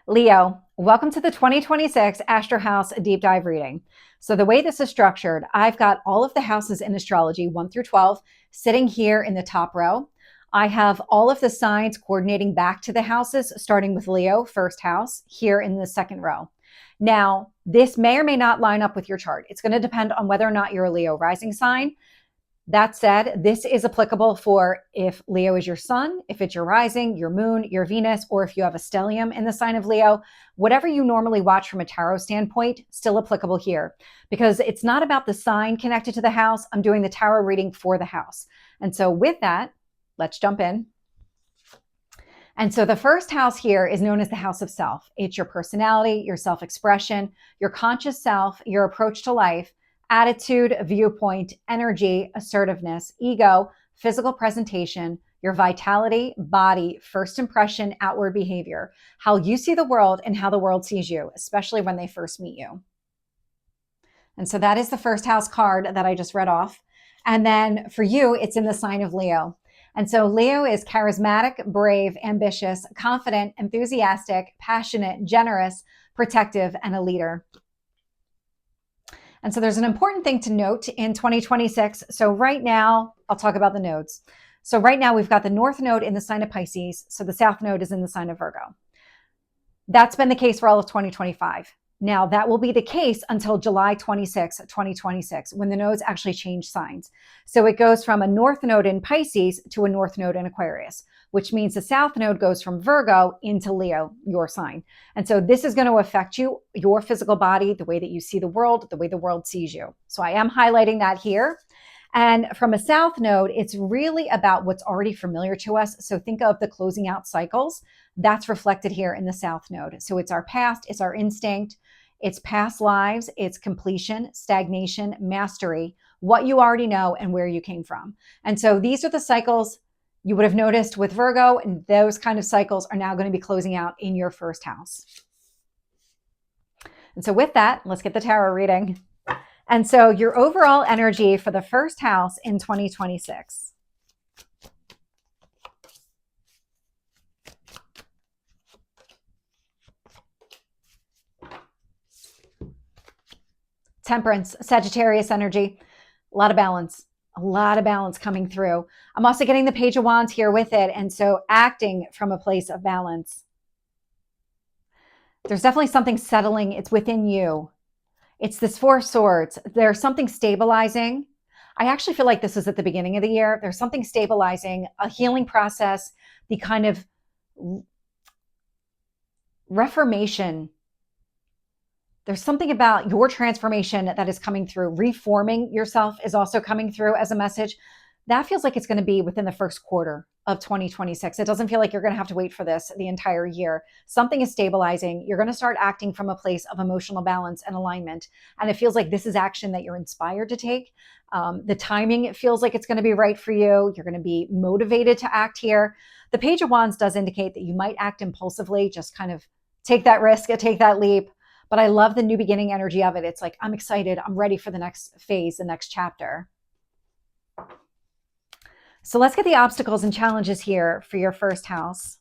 Leo, welcome to the 2026 AstroHouse Deep Dive reading. So the way this is structured, I've got all of the houses in astrology, 1 through 12, sitting here in the top row. I have all of the signs coordinating back to the houses, starting with Leo, first house, here in the second row. Now, this may or may not line up with your chart. It's going to depend on whether or not you're a Leo rising sign. That said, this is applicable for if Leo is your sun, if it's your rising, your moon, your Venus, or if you have a stellium in the sign of Leo. Whatever you normally watch from a tarot standpoint, still applicable here, because it's not about the sign connected to the house. I'm doing the tarot reading for the house. And so with that, let's jump in. And so the first house here is known as the house of self. It's your personality, your self-expression, your conscious self, your approach to life, attitude, viewpoint, energy, assertiveness, ego, physical presentation, your vitality, body, first impression, outward behavior, how you see the world and how the world sees you, especially when they first meet you. And so that is the first house card that I just read off. And then for you, it's in the sign of Leo. And so Leo is charismatic, brave, ambitious, confident, enthusiastic, passionate, generous, protective, and a leader. And so there's an important thing to note in 2026. So right now, I'll talk about the nodes. So right now we've got the North Node in the sign of Pisces. So the South Node is in the sign of Virgo. That's been the case for all of 2025. Now that will be the case until July 26, 2026, when the nodes actually change signs. So it goes from a North Node in Pisces to a North Node in Aquarius, which means the South Node goes from Virgo into Leo, your sign. And so this is going to affect you, your physical body, the way that you see the world, the way the world sees you. So I am highlighting that here. And from a South Node, it's really about what's already familiar to us. So think of the closing out cycles. That's reflected here in the South Node. So it's our past, it's our instinct, it's past lives, it's completion, stagnation, mastery, what you already know and where you came from. And so these are the cycles you would have noticed with Virgo, and those kind of cycles are now going to be closing out in your first house. And so with that, let's get the tarot reading. And so your overall energy for the first house in 2026. Temperance, Sagittarius energy, a lot of balance coming through. I'm also getting the Page of Wands here with it. And so acting from a place of balance. There's definitely something settling. It's within you. It's this Four of Swords. There's something stabilizing. I actually feel like this is at the beginning of the year. There's something stabilizing, a healing process, the kind of reformation. There's something about your transformation that is coming through. Reforming yourself is also coming through as a message. That feels like it's going to be within the first quarter of 2026. It doesn't feel like you're going to have to wait for this the entire year. Something is stabilizing. You're going to start acting from a place of emotional balance and alignment. And it feels like this is action that you're inspired to take. The timing, it feels like it's going to be right for you. You're going to be motivated to act here. The Page of Wands does indicate that you might act impulsively, just kind of take that risk, take that leap. But I love the new beginning energy of it. It's like, I'm excited. I'm ready for the next phase, the next chapter. So let's get the obstacles and challenges here for your first house.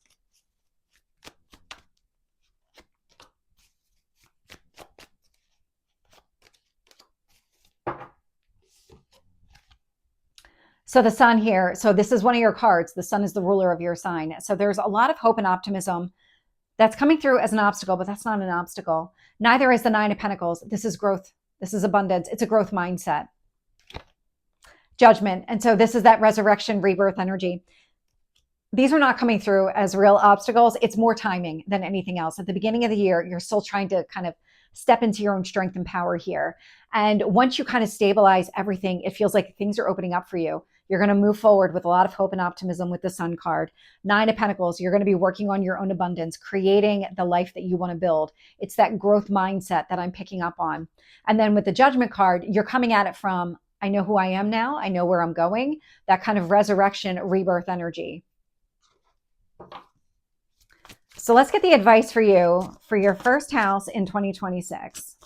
So the sun here. So this is one of your cards. The sun is the ruler of your sign. So there's a lot of hope and optimism that's coming through as an obstacle, but that's not an obstacle. Neither is the Nine of Pentacles. This is growth. This is abundance. It's a growth mindset. Judgment. And so this is that resurrection, rebirth energy. These are not coming through as real obstacles. It's more timing than anything else. At the beginning of the year, you're still trying to kind of step into your own strength and power here. And once you kind of stabilize everything, it feels like things are opening up for you. You're going to move forward with a lot of hope and optimism with the Sun card. Nine of Pentacles, you're going to be working on your own abundance, creating the life that you want to build. It's that growth mindset that I'm picking up on. And then with the Judgment card, you're coming at it from, I know who I am now. I know where I'm going. That kind of resurrection, rebirth energy. So let's get the advice for you for your first house in 2026.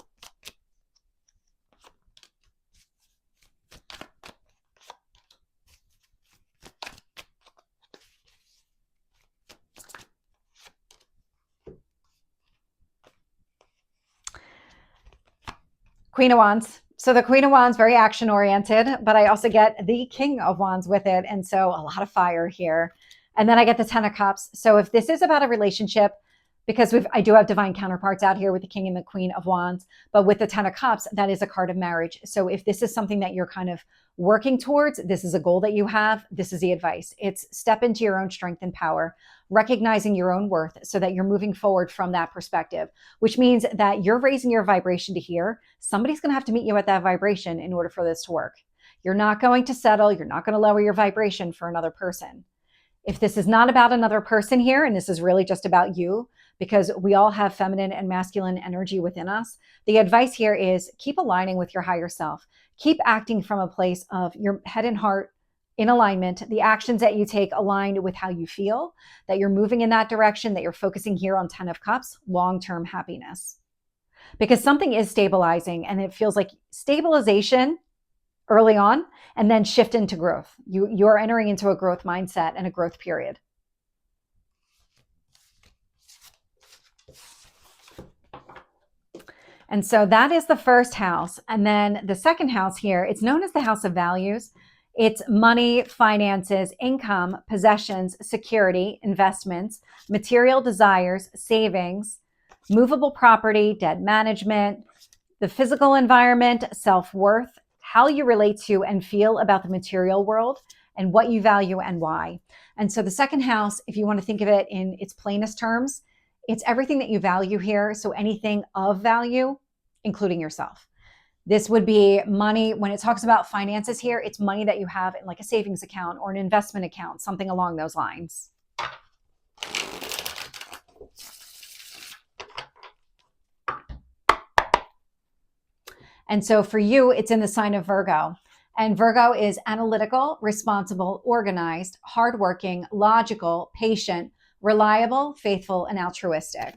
Queen of Wands. So the Queen of Wands, very action oriented, but I also get the King of Wands with it. And so a lot of fire here. And then I get the Ten of Cups. So if this is about a relationship, because I do have divine counterparts out here with the King and the Queen of Wands, but with the Ten of Cups, that is a card of marriage. So if this is something that you're kind of working towards, this is a goal that you have, this is the advice. It's step into your own strength and power, recognizing your own worth so that you're moving forward from that perspective, which means that you're raising your vibration to here. Somebody's going to have to meet you at that vibration in order for this to work. You're not going to settle. You're not going to lower your vibration for another person. If this is not about another person here, and this is really just about you, because we all have feminine and masculine energy within us, the advice here is keep aligning with your higher self. Keep acting from a place of your head and heart in alignment, the actions that you take aligned with how you feel, that you're moving in that direction, that you're focusing here on 10 of Cups, long-term happiness. Because something is stabilizing and it feels like stabilization early on and then shift into growth. You're entering into a growth mindset and a growth period. And so that is the first house. And then the second house here, it's known as the house of values. It's money, finances, income, possessions, security, investments, material desires, savings, movable property, debt management, the physical environment, self-worth, how you relate to and feel about the material world, and what you value and why. And so the second house, if you want to think of it in its plainest terms, it's everything that you value here. So anything of value, including yourself. This would be money. When it talks about finances here, it's money that you have in like a savings account or an investment account, something along those lines. And so for you, it's in the sign of Virgo. And Virgo is analytical, responsible, organized, hardworking, logical, patient, reliable, faithful, and altruistic.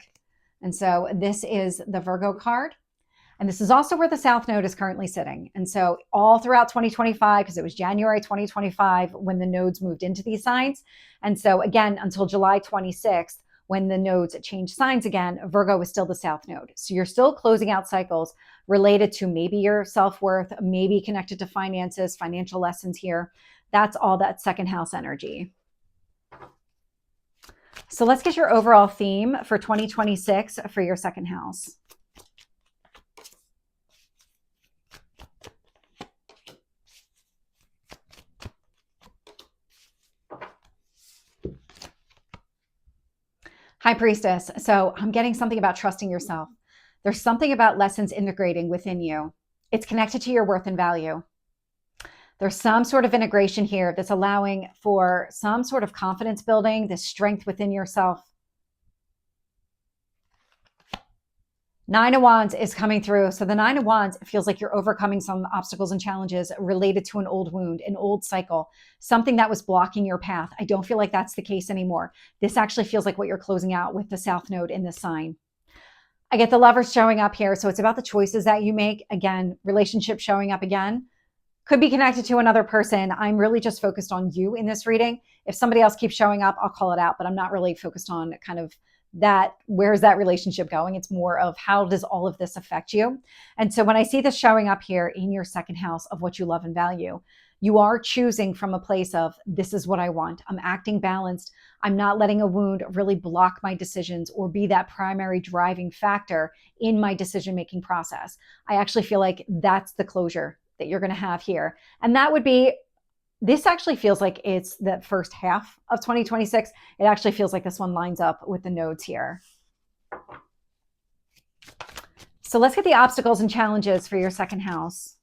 And so this is the Virgo card. And this is also where the South Node is currently sitting. And so all throughout 2025, because it was January 2025 when the nodes moved into these signs. And so again, until July 26th, when the nodes change signs again, Virgo is still the South Node. So you're still closing out cycles related to maybe your self-worth, maybe connected to finances, financial lessons here. That's all that second house energy. So let's get your overall theme for 2026 for your second house. High Priestess. So I'm getting something about trusting yourself. There's something about lessons integrating within you. It's connected to your worth and value. There's some sort of integration here that's allowing for some sort of confidence building, this strength within yourself. Nine of Wands is coming through. So the Nine of Wands feels like you're overcoming some obstacles and challenges related to an old wound, an old cycle, something that was blocking your path. I don't feel like that's the case anymore. This actually feels like what you're closing out with the South Node in this sign. I get the Lovers showing up here. So it's about the choices that you make. Again, relationship showing up again. Could be connected to another person. I'm really just focused on you in this reading. If somebody else keeps showing up, I'll call it out, but I'm not really focused on kind of that, where's that relationship going? It's more of how does all of this affect you? And so when I see this showing up here in your second house of what you love and value, you are choosing from a place of, this is what I want. I'm acting balanced. I'm not letting a wound really block my decisions or be that primary driving factor in my decision-making process. I actually feel like that's the closure that you're going to have here. And that would be, this actually feels like it's the first half of 2026. It actually feels like this one lines up with the nodes here. So let's get the obstacles and challenges for your second house.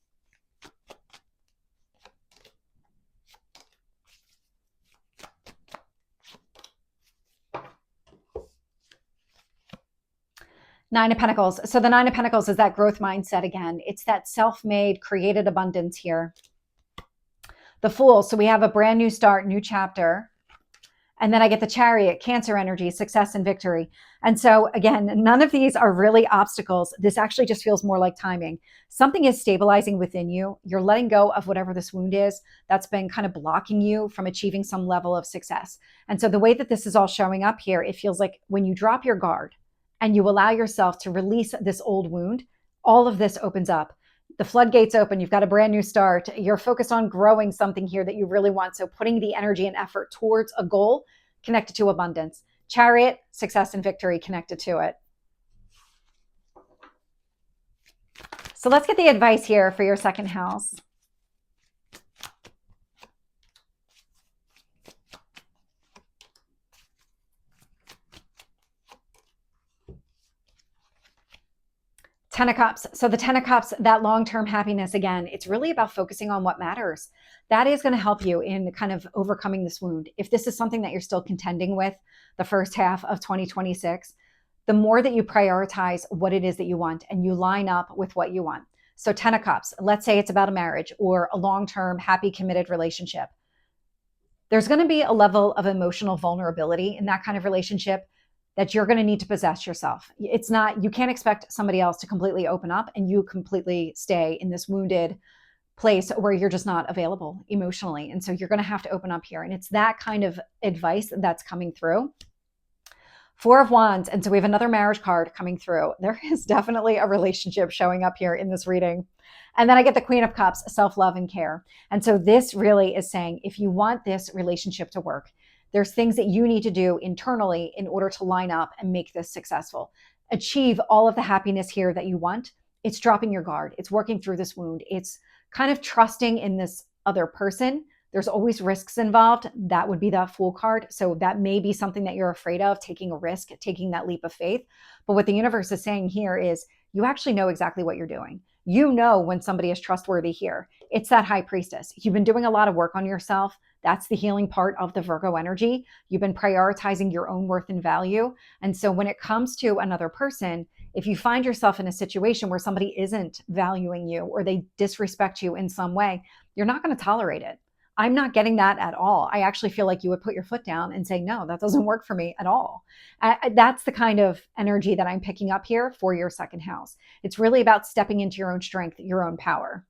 Nine of Pentacles. So the Nine of Pentacles is that growth mindset again. It's that self-made, created abundance here. The Fool. So we have a brand new start, new chapter. And then I get the Chariot, Cancer energy, success and victory. And so again, none of these are really obstacles. This actually just feels more like timing. Something is stabilizing within you. You're letting go of whatever this wound is that's been kind of blocking you from achieving some level of success. And so the way that this is all showing up here, it feels like when you drop your guard and you allow yourself to release this old wound, all of this opens up. The floodgates open. You've got a brand new start. You're focused on growing something here that you really want. So putting the energy and effort towards a goal connected to abundance. Chariot, success and victory connected to it. So let's get the advice here for your second house. Ten of Cups. So the Ten of Cups, that long-term happiness, again, it's really about focusing on what matters. That is going to help you in kind of overcoming this wound. If this is something that you're still contending with the first half of 2026, the more that you prioritize what it is that you want and you line up with what you want. So 10 of Cups, let's say it's about a marriage or a long-term, happy, committed relationship. There's going to be a level of emotional vulnerability in that kind of relationship that you're going to need to possess yourself. It's not, you can't expect somebody else to completely open up and you completely stay in this wounded place where you're just not available emotionally. And so you're going to have to open up here. And it's that kind of advice that's coming through. Four of Wands. And so we have another marriage card coming through. There is definitely a relationship showing up here in this reading. And then I get the Queen of Cups, self-love and care. And so this really is saying, if you want this relationship to work, there's things that you need to do internally in order to line up and make this successful. Achieve all of the happiness here that you want. It's dropping your guard. It's working through this wound. It's kind of trusting in this other person. There's always risks involved. That would be that Fool card. So that may be something that you're afraid of, taking a risk, taking that leap of faith. But what the universe is saying here is you actually know exactly what you're doing. You know when somebody is trustworthy here. It's that High Priestess. You've been doing a lot of work on yourself. That's the healing part of the Virgo energy. You've been prioritizing your own worth and value. And so when it comes to another person, if you find yourself in a situation where somebody isn't valuing you or they disrespect you in some way, you're not going to tolerate it. I'm not getting that at all. I actually feel like you would put your foot down and say, no, that doesn't work for me at all. That's the kind of energy that I'm picking up here for your second house. It's really about stepping into your own strength, your own power.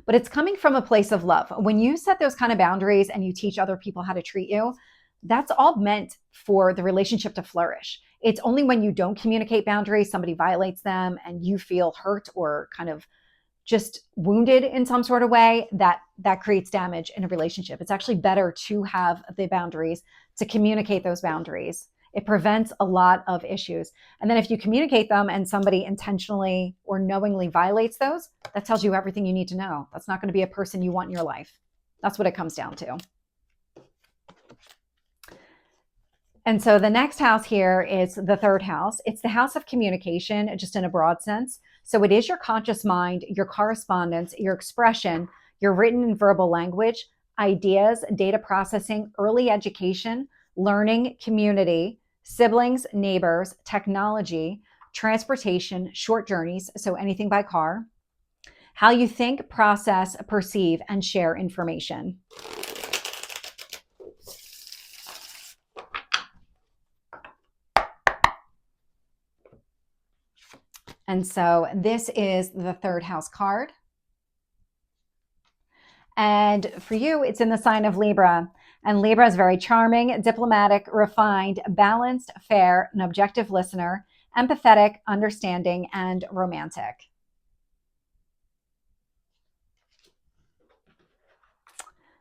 But it's coming from a place of love. When you set those kind of boundaries and you teach other people how to treat you, that's all meant for the relationship to flourish. It's only when you don't communicate boundaries, somebody violates them and you feel hurt or kind of just wounded in some sort of way, that creates damage in a relationship. It's actually better to have the boundaries, to communicate those boundaries. It prevents a lot of issues. And then if you communicate them and somebody intentionally or knowingly violates those, that tells you everything you need to know. That's not going to be a person you want in your life. That's what it comes down to. And so the next house here is the third house. It's the house of communication, just in a broad sense. So it is your conscious mind, your correspondence, your expression, your written and verbal language, ideas, data processing, early education, learning, community, siblings, neighbors, technology, transportation, short journeys, so anything by car, how you think, process, perceive, and share information. And so this is the third house card. And for you, it's in the sign of Libra. And Libra is very charming, diplomatic, refined, balanced, fair, an objective listener, empathetic, understanding, and romantic.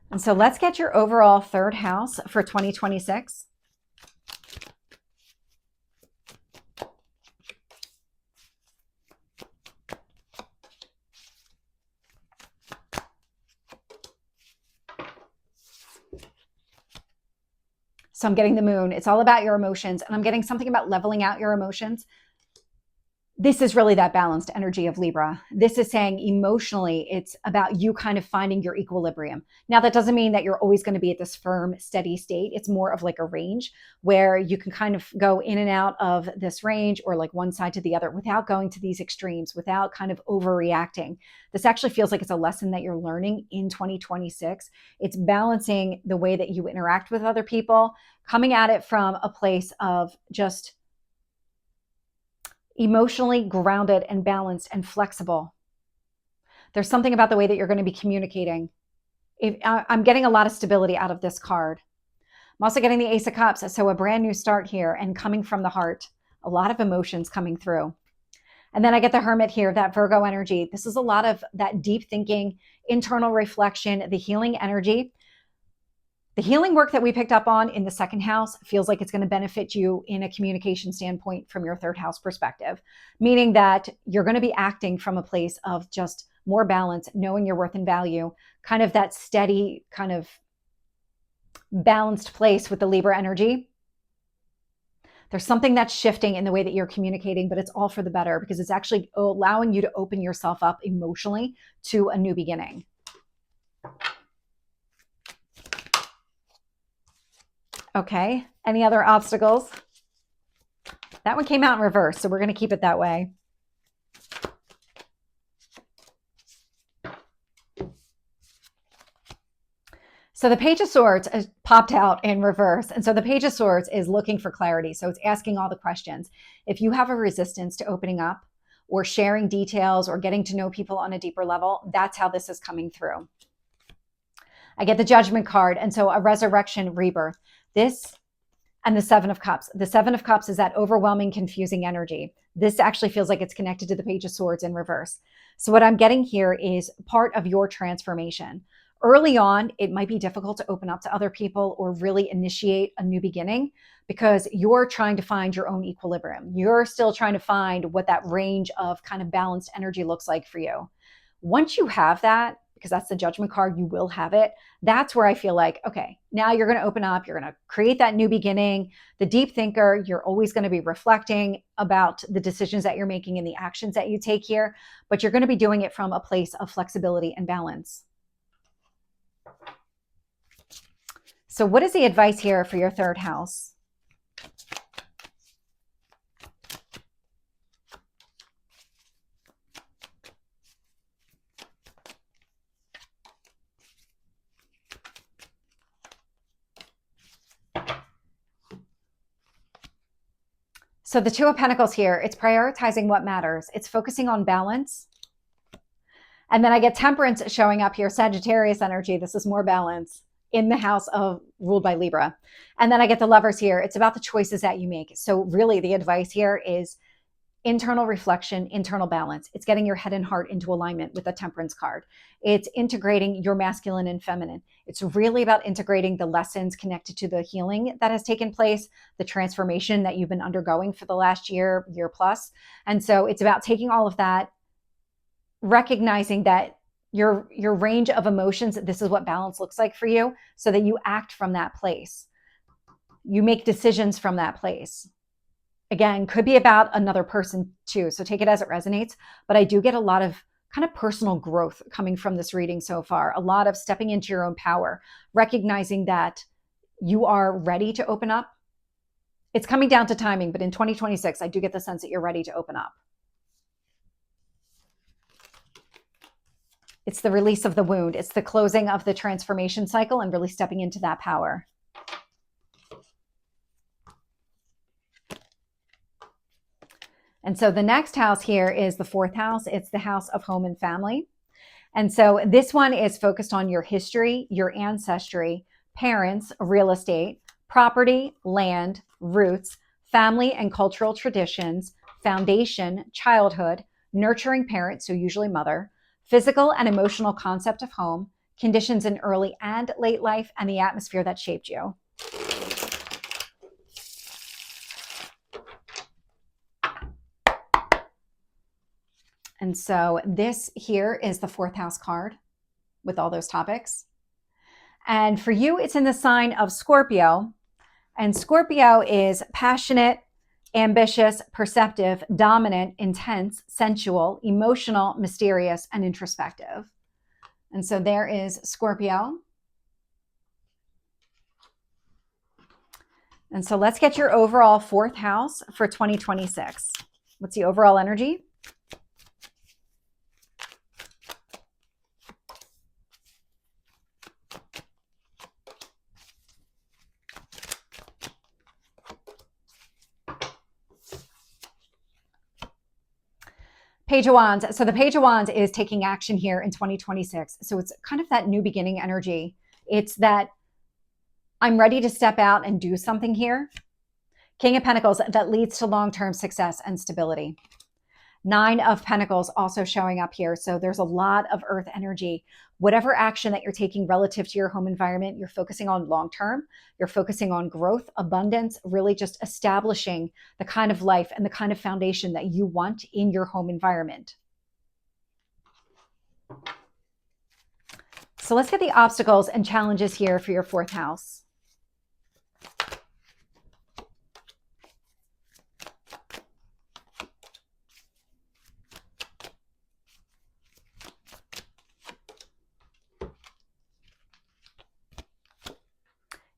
And so let's get your overall third house for 2026. So I'm getting the moon. It's all about your emotions. And I'm getting something about leveling out your emotions. This is really that balanced energy of Libra. This is saying emotionally, it's about you kind of finding your equilibrium. Now, that doesn't mean that you're always going to be at this firm, steady state. It's more of like a range where you can kind of go in and out of this range or like one side to the other without going to these extremes, without kind of overreacting. This actually feels like it's a lesson that you're learning in 2026. It's balancing the way that you interact with other people, coming at it from a place of just emotionally grounded and balanced and flexible. There's something about the way that you're going to be communicating. I'm getting a lot of stability out of this card. I'm also getting the Ace of Cups, so a brand new start here and coming from the heart. A lot of emotions coming through. And then I get the Hermit here, that Virgo energy. This is a lot of that deep thinking, internal reflection, the healing energy. The healing work that we picked up on in the second house feels like it's going to benefit you in a communication standpoint from your third house perspective, meaning that you're going to be acting from a place of just more balance, knowing your worth and value, kind of that steady, kind of balanced place with the Libra energy. There's something that's shifting in the way that you're communicating, but it's all for the better because it's actually allowing you to open yourself up emotionally to a new beginning. Okay, any other obstacles? That one came out in reverse, so we're going to keep it that way. So the Page of Swords popped out in reverse. And so the Page of Swords is looking for clarity. So it's asking all the questions. If you have a resistance to opening up or sharing details or getting to know people on a deeper level, that's how this is coming through. I get the Judgment card. And so a resurrection, rebirth. This and the Seven of Cups. The Seven of Cups is that overwhelming, confusing energy. This actually feels like it's connected to the Page of Swords in reverse. So what I'm getting here is part of your transformation. Early on, it might be difficult to open up to other people or really initiate a new beginning because you're trying to find your own equilibrium. You're still trying to find what that range of kind of balanced energy looks like for you. Once you have that, because that's the Judgment card, you will have it. That's where I feel like, okay, now you're going to open up. You're going to create that new beginning. The deep thinker, you're always going to be reflecting about the decisions that you're making and the actions that you take here, but you're going to be doing it from a place of flexibility and balance. So what is the advice here for your third house? So the Two of Pentacles here, it's prioritizing what matters. It's focusing on balance. And then I get Temperance showing up here, Sagittarius energy. This is more balance in the house of ruled by Libra. And then I get the Lovers here. It's about the choices that you make. So really the advice here is internal reflection, internal balance. It's getting your head and heart into alignment with the Temperance card. It's integrating your masculine and feminine. It's really about integrating the lessons connected to the healing that has taken place, the transformation that you've been undergoing for the last year plus. And so it's about taking all of that, recognizing that your range of emotions, this is what balance looks like for you, so that you act from that place. You make decisions from that place. Again, could be about another person too, so take it as it resonates. But I do get a lot of kind of personal growth coming from this reading so far, a lot of stepping into your own power, recognizing that you are ready to open up. It's coming down to timing, but in 2026, I do get the sense that you're ready to open up. It's the release of the wound. It's the closing of the transformation cycle and really stepping into that power. And so the next house here is the fourth house. It's the house of home and family. And so this one is focused on your history, your ancestry, parents, real estate, property, land, roots, family and cultural traditions, foundation, childhood, nurturing parents, so usually mother, physical and emotional concept of home, conditions in early and late life, and the atmosphere that shaped you. And so this here is the fourth house card with all those topics. And for you, it's in the sign of Scorpio. And Scorpio is passionate, ambitious, perceptive, dominant, intense, sensual, emotional, mysterious, and introspective. And so there is Scorpio. And so let's get your overall fourth house for 2026. What's the overall energy? Page of Wands. So the Page of Wands is taking action here in 2026. So it's kind of that new beginning energy. It's that I'm ready to step out and do something here. King of Pentacles, that leads to long-term success and stability. Nine of Pentacles also showing up here. So there's a lot of earth energy. Whatever action that you're taking relative to your home environment, you're focusing on long term. You're focusing on growth, abundance, really just establishing the kind of life and the kind of foundation that you want in your home environment. So let's get the obstacles and challenges here for your fourth house.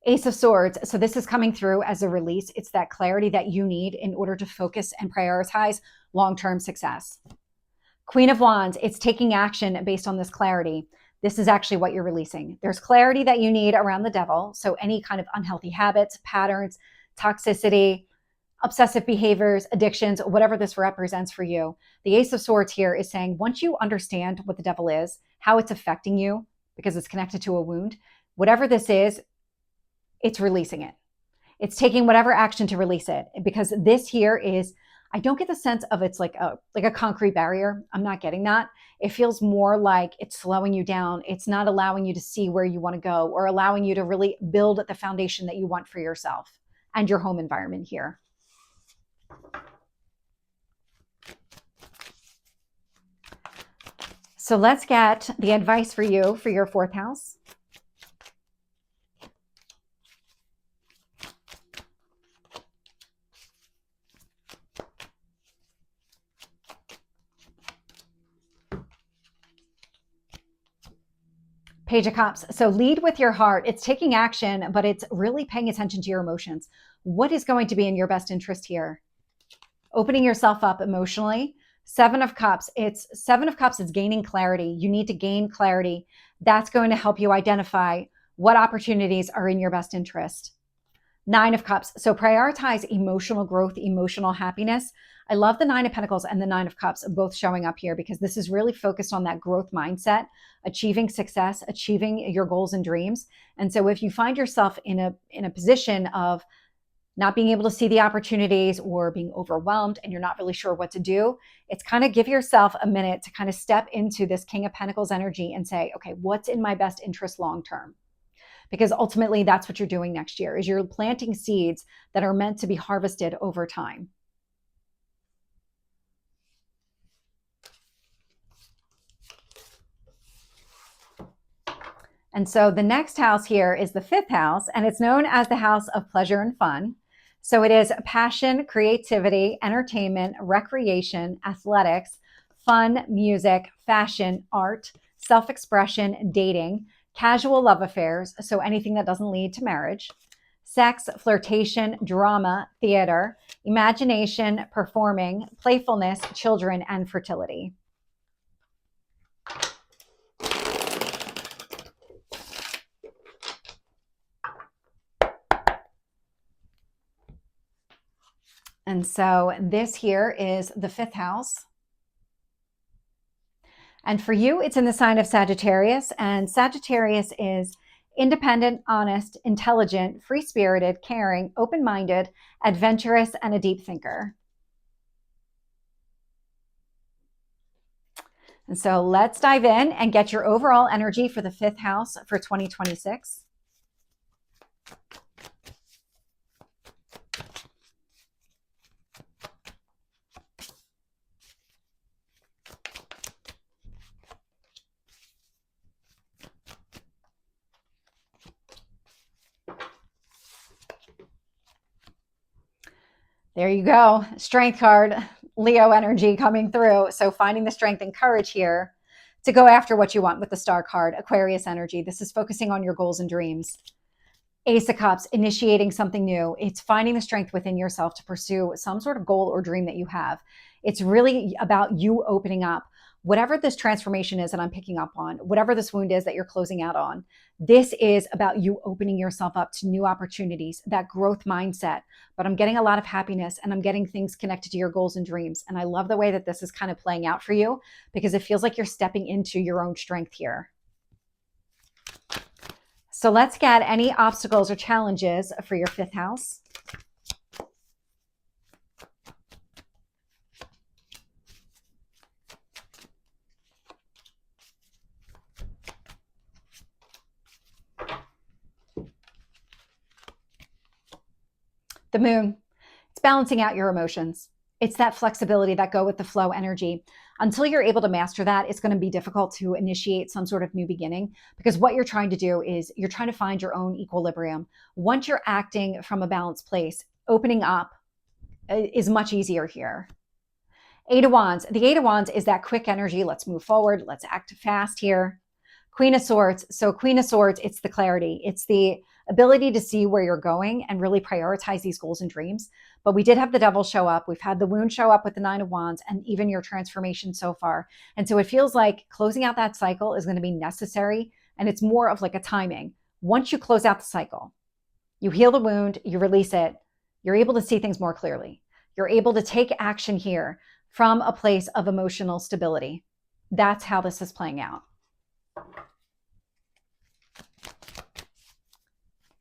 Ace of Swords. So this is coming through as a release. It's that clarity that you need in order to focus and prioritize long-term success. Queen of Wands. It's taking action based on this clarity. This is actually what you're releasing. There's clarity that you need around the devil. So any kind of unhealthy habits, patterns, toxicity, obsessive behaviors, addictions, whatever this represents for you. The Ace of Swords here is saying, once you understand what the devil is, how it's affecting you, because it's connected to a wound, whatever this is, it's releasing it. It's taking whatever action to release it, because this here is, I don't get the sense of it's like a concrete barrier. I'm not getting that. It feels more like it's slowing you down. It's not allowing you to see where you want to go or allowing you to really build the foundation that you want for yourself and your home environment here. So let's get the advice for you for your fourth house. Page of Cups. So lead with your heart. It's taking action, but it's really paying attention to your emotions. What is going to be in your best interest here? Opening yourself up emotionally. Seven of Cups. It's gaining clarity. You need to gain clarity. That's going to help you identify what opportunities are in your best interest. Nine of Cups. So prioritize emotional growth, emotional happiness. I love the Nine of Pentacles and the Nine of Cups both showing up here, because this is really focused on that growth mindset, achieving success, achieving your goals and dreams. And so if you find yourself in a position of not being able to see the opportunities or being overwhelmed and you're not really sure what to do, it's kind of give yourself a minute to kind of step into this King of Pentacles energy and say, okay, what's in my best interest long term? Because ultimately that's what you're doing next year, is you're planting seeds that are meant to be harvested over time. And so the next house here is the fifth house, and it's known as the house of pleasure and fun. So it is passion, creativity, entertainment, recreation, athletics, fun, music, fashion, art, self-expression, dating, casual love affairs, so anything that doesn't lead to marriage, sex, flirtation, drama, theater, imagination, performing, playfulness, children, and fertility. And so this here is the fifth house. And for you, it's in the sign of Sagittarius. And Sagittarius is independent, honest, intelligent, free-spirited, caring, open-minded, adventurous, and a deep thinker. And so let's dive in and get your overall energy for the fifth house for 2026. There you go. Strength card, Leo energy coming through. So finding the strength and courage here to go after what you want with the star card, Aquarius energy. This is focusing on your goals and dreams. Ace of Cups, initiating something new. It's finding the strength within yourself to pursue some sort of goal or dream that you have. It's really about you opening up. Whatever this transformation is that I'm picking up on, whatever this wound is that you're closing out on, this is about you opening yourself up to new opportunities, that growth mindset. But I'm getting a lot of happiness and I'm getting things connected to your goals and dreams. And I love the way that this is kind of playing out for you, because it feels like you're stepping into your own strength here. So let's get any obstacles or challenges for your fifth house. The moon, it's balancing out your emotions. It's that flexibility, that go with the flow energy. Until you're able to master that, it's going to be difficult to initiate some sort of new beginning, because what you're trying to do is you're trying to find your own equilibrium. Once you're acting from a balanced place, opening up is much easier here. Eight of Wands. The Eight of Wands is that quick energy. Let's move forward. Let's act fast here. Queen of Swords. So Queen of Swords, it's the clarity. It's the ability to see where you're going and really prioritize these goals and dreams. But we did have the Devil show up. We've had the wound show up with the Nine of Wands and even your transformation so far. And so it feels like closing out that cycle is going to be necessary. And it's more of like a timing. Once you close out the cycle, you heal the wound, you release it, you're able to see things more clearly. You're able to take action here from a place of emotional stability. That's how this is playing out.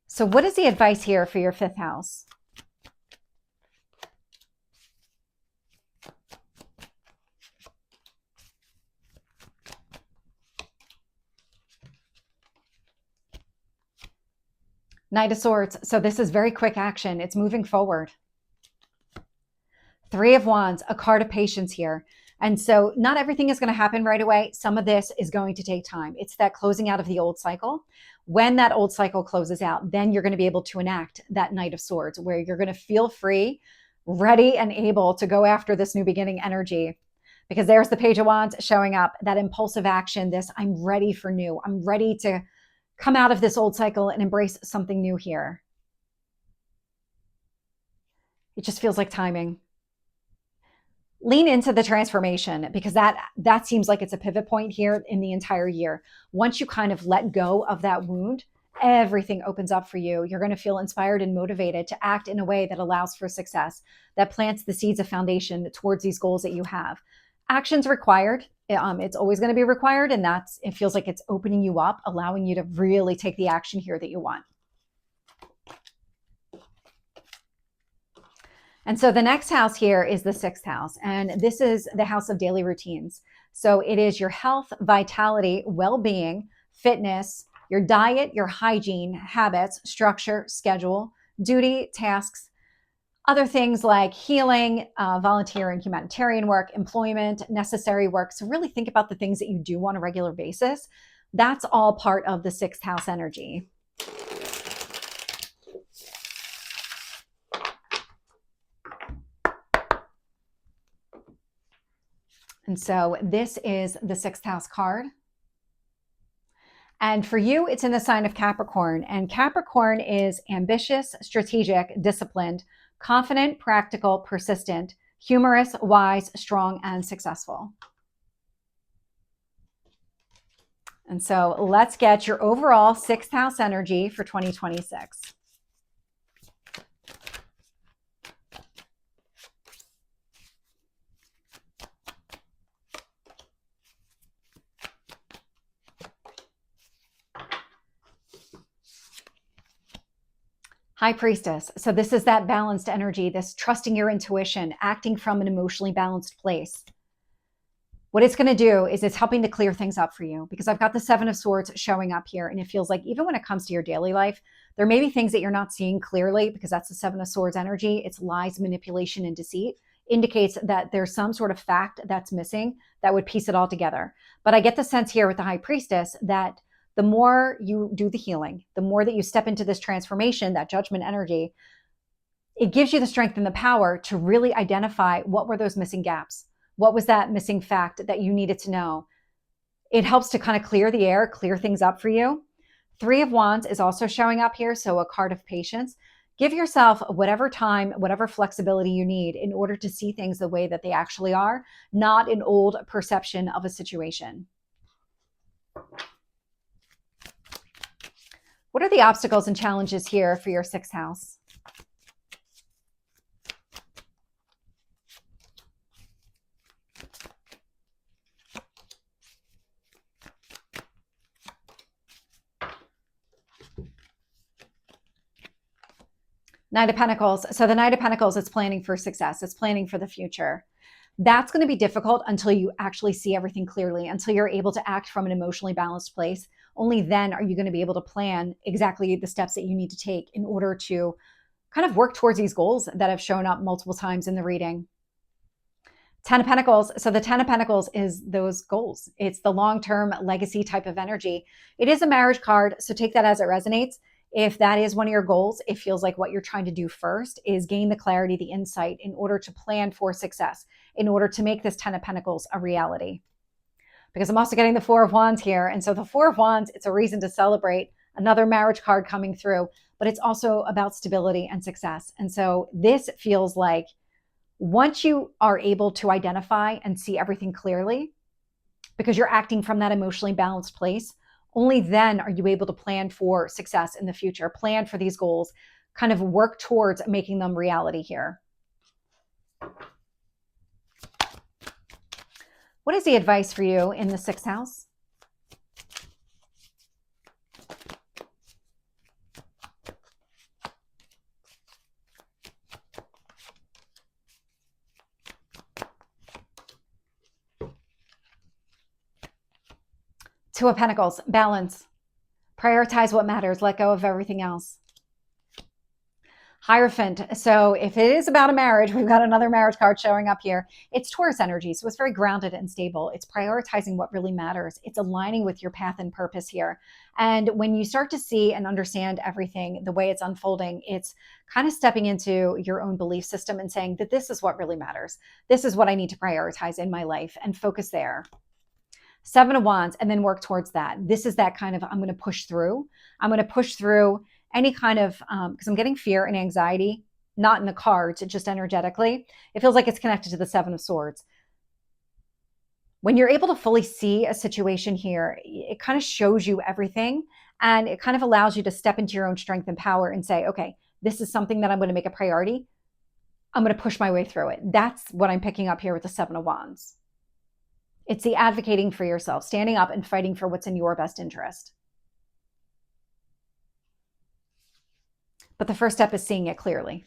So what is the advice here for your fifth house? Knight of Swords. So this is very quick action. It's moving forward. Three of Wands, a card of patience here. And so not everything is going to happen right away. Some of this is going to take time. It's that closing out of the old cycle. When that old cycle closes out, then you're going to be able to enact that Knight of Swords, where you're going to feel free, ready, and able to go after this new beginning energy. Because there's the Page of Wands showing up, that impulsive action, this I'm ready for new. I'm ready to come out of this old cycle and embrace something new here. It just feels like timing. Lean into the transformation, because that seems like it's a pivot point here in the entire year. Once you kind of let go of that wound, everything opens up for you. You're going to feel inspired and motivated to act in a way that allows for success, that plants the seeds of foundation towards these goals that you have. Actions required. It's always going to be required. And it feels like it's opening you up, allowing you to really take the action here that you want. And so the next house here is the sixth house, and this is the house of daily routines. So it is your health, vitality, well-being, fitness, your diet, your hygiene, habits, structure, schedule, duty, tasks, other things like healing, volunteer and humanitarian work, employment, necessary work. So really think about the things that you do on a regular basis. That's all part of the sixth house energy. And so this is the sixth house card. And for you, it's in the sign of Capricorn. And Capricorn is ambitious, strategic, disciplined, confident, practical, persistent, humorous, wise, strong, and successful. And so let's get your overall sixth house energy for 2026. High Priestess. So this is that balanced energy, this trusting your intuition, acting from an emotionally balanced place. What it's going to do is it's helping to clear things up for you, because I've got the Seven of Swords showing up here. And it feels like even when it comes to your daily life, there may be things that you're not seeing clearly, because that's the Seven of Swords energy. It's lies, manipulation, and deceit. Indicates that there's some sort of fact that's missing that would piece it all together. But I get the sense here with the High Priestess that the more you do the healing, the more that you step into this transformation, that judgment energy, it gives you the strength and the power to really identify what were those missing gaps. What was that missing fact that you needed to know? It helps to kind of clear the air, clear things up for you. Three of Wands is also showing up here, so a card of patience. Give yourself whatever time, whatever flexibility you need in order to see things the way that they actually are, not an old perception of a situation. What are the obstacles and challenges here for your sixth house? Knight of Pentacles. So the Knight of Pentacles is planning for success. It's planning for the future. That's going to be difficult until you actually see everything clearly, until you're able to act from an emotionally balanced place. Only then are you going to be able to plan exactly the steps that you need to take in order to kind of work towards these goals that have shown up multiple times in the reading. 10 of Pentacles. So the 10 of Pentacles is those goals. It's the long-term legacy type of energy. It is a marriage card, so take that as it resonates. If that is one of your goals, it feels like what you're trying to do first is gain the clarity, the insight in order to plan for success, in order to make this 10 of Pentacles a reality. Because I'm also getting the 4 of Wands here. And so the 4 of Wands, it's a reason to celebrate, another marriage card coming through, but it's also about stability and success. And so this feels like once you are able to identify and see everything clearly, because you're acting from that emotionally balanced place, only then are you able to plan for success in the future, plan for these goals, kind of work towards making them reality here. What is the advice for you in the 6th house? Two of Pentacles, balance. Prioritize what matters. Let go of everything else. Hierophant. So if it is about a marriage, we've got another marriage card showing up here. It's Taurus energy, so it's very grounded and stable. It's prioritizing what really matters. It's aligning with your path and purpose here. And when you start to see and understand everything, the way it's unfolding, it's kind of stepping into your own belief system and saying that this is what really matters. This is what I need to prioritize in my life and focus there. 7 of Wands, and then work towards that. This is that kind of, I'm going to push through. I'm going to push through any kind of, because I'm getting fear and anxiety, not in the cards, just energetically. It feels like it's connected to the 7 of Swords. When you're able to fully see a situation here, it kind of shows you everything, and it kind of allows you to step into your own strength and power and say, okay, this is something that I'm going to make a priority. I'm going to push my way through it. That's what I'm picking up here with the 7 of Wands. It's the advocating for yourself, standing up and fighting for what's in your best interest. But the first step is seeing it clearly.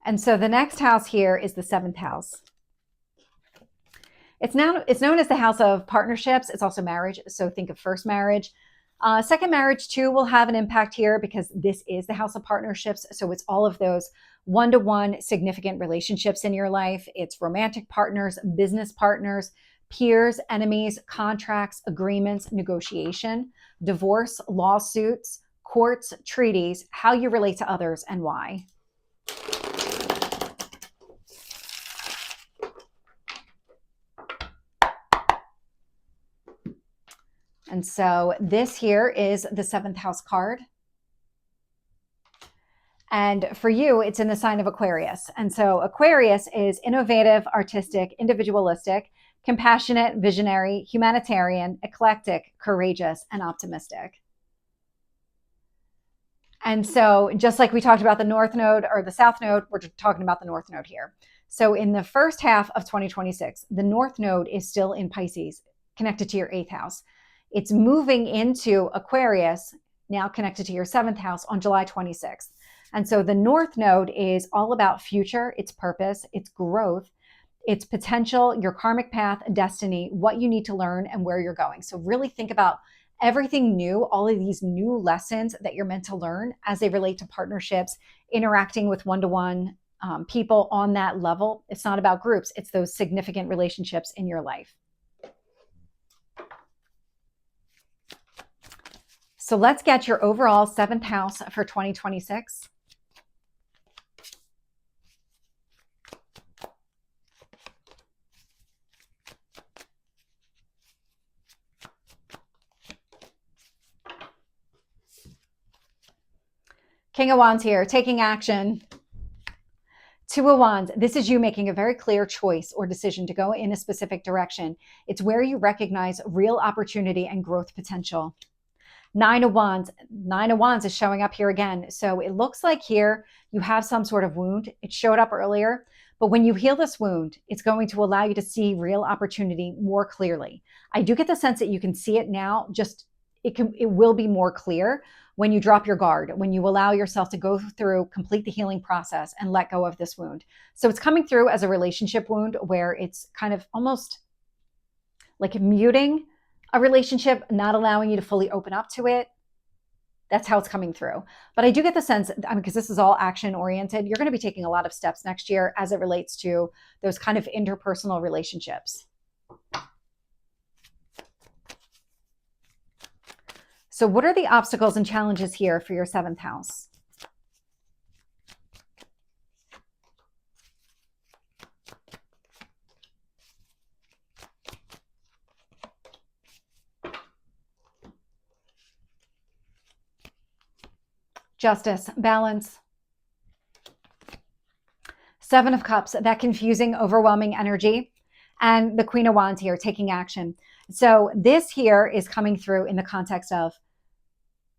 And so the next house here is the 7th house. It's known as the house of partnerships. It's also marriage. So think of first marriage. Second marriage too will have an impact here because this is the house of partnerships. So it's all of those one-to-one significant relationships in your life. It's romantic partners, business partners, peers, enemies, contracts, agreements, negotiation, divorce, lawsuits, courts, treaties, how you relate to others and why. And so this here is the 7th house card. And for you, it's in the sign of Aquarius. And so Aquarius is innovative, artistic, individualistic, compassionate, visionary, humanitarian, eclectic, courageous, and optimistic. And so just like we talked about the North Node or the South Node, we're talking about the North Node here. So in the first half of 2026, the North Node is still in Pisces, connected to your 8th house. It's moving into Aquarius, now connected to your 7th house on July 26th. And so the North Node is all about future, its purpose, its growth, its potential, your karmic path, destiny, what you need to learn, and where you're going. So really think about everything new, all of these new lessons that you're meant to learn as they relate to partnerships, interacting with one-to-one people on that level. It's not about groups. It's those significant relationships in your life. So let's get your overall 7th house for 2026. King of Wands here, taking action. 2 of Wands, this is you making a very clear choice or decision to go in a specific direction. It's where you recognize real opportunity and growth potential. 9 of Wands. 9 of Wands is showing up here again. So it looks like here you have some sort of wound. It showed up earlier, but when you heal this wound, it's going to allow you to see real opportunity more clearly. I do get the sense that you can see it now, just it will be more clear when you drop your guard, when you allow yourself to go through, complete the healing process and let go of this wound. So it's coming through as a relationship wound where it's kind of almost like muting a relationship, not allowing you to fully open up to it. That's how it's coming through. But I do get the sense, because this is all action oriented, you're going to be taking a lot of steps next year as it relates to those kind of interpersonal relationships. So what are the obstacles and challenges here for your 7th house? Justice, balance. 7 of Cups, that confusing, overwhelming energy. And the Queen of Wands here, taking action. So this here is coming through in the context of,